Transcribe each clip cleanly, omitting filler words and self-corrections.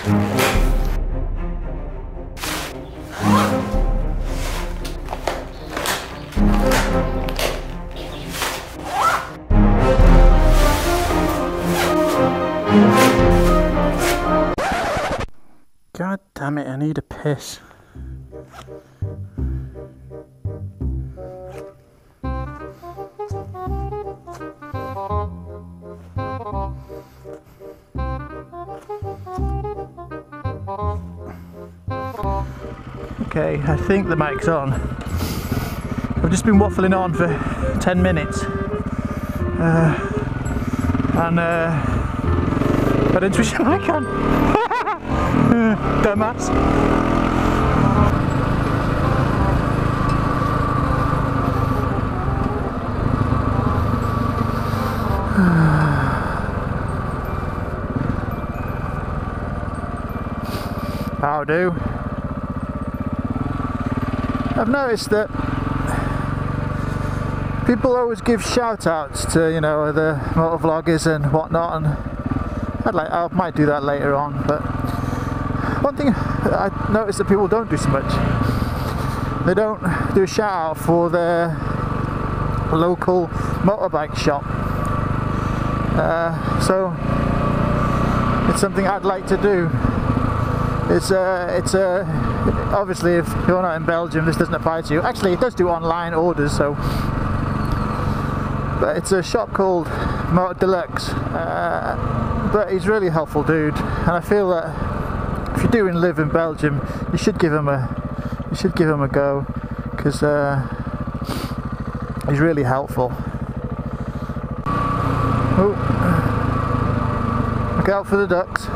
God damn it, I need a piss. Okay, I think the mic's on. I've just been waffling on for 10 minutes. I didn't switch the mic on. Dumbass. How do? I've noticed that people always give shout outs to, you know, the motovloggers and whatnot, and I might do that later on, but one thing I noticed that people don't do so much, they don't do a shout out for their local motorbike shop. So it's something I'd like to do. It's obviously if you're not in Belgium, this doesn't apply to you. Actually, it does do online orders, so. But it's a shop called Motor Deluxe. But he's a really helpful dude, and I feel that if you do live in Belgium, you should give him a go, because he's really helpful. Oh, look out for the ducks.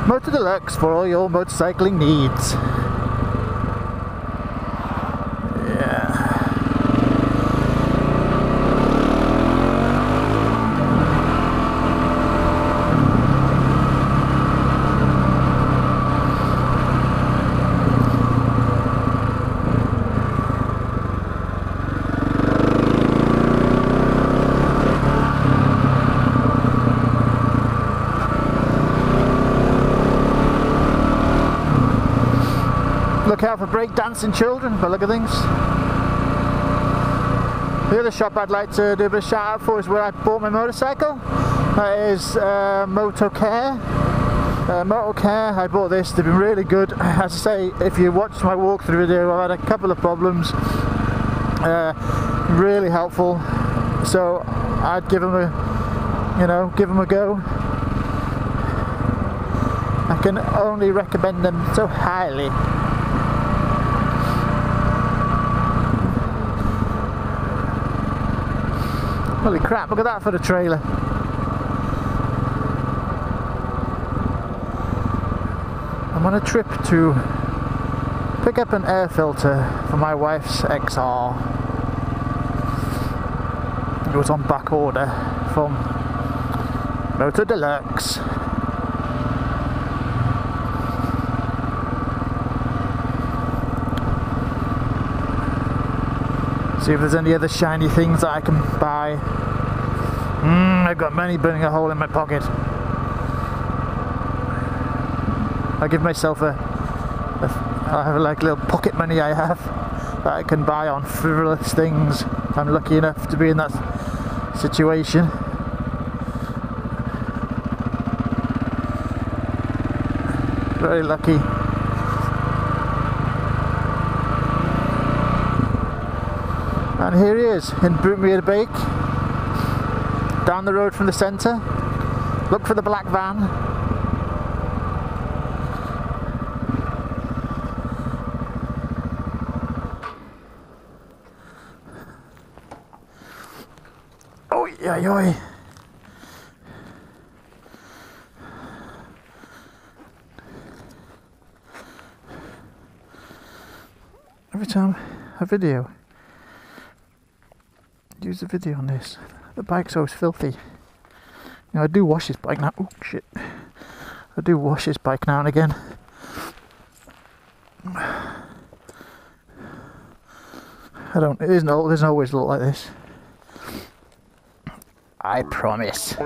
Motor Deluxe for all your motorcycling needs. Yeah. Look out for break-dancing children, but look at things. The other shop I'd like to do a bit of shout out for is where I bought my motorcycle. That is Motocare. Motocare, I bought this, they've been really good. As I say, if you watched my walkthrough video, I've had a couple of problems. Really helpful. So I'd give them a go. I can only recommend them so highly. Holy crap, look at that for the trailer. I'm on a trip to pick up an air filter for my wife's XR. It was on back order from Motor Deluxe. See if there's any other shiny things that I can buy. I've got money burning a hole in my pocket. I'll give myself I have like little pocket money I have that I can buy on frivolous things. I'm lucky enough to be in that situation. Very lucky. And here he is in Boortmeerbeek, down the road from the centre. Look for the black van. Oh yeah, yoy. Every time a video. Use a video on this. The bike's always filthy. You know, I do wash this bike now. Oh shit! I do wash this bike now and again. It isn't. It doesn't always look like this. I promise.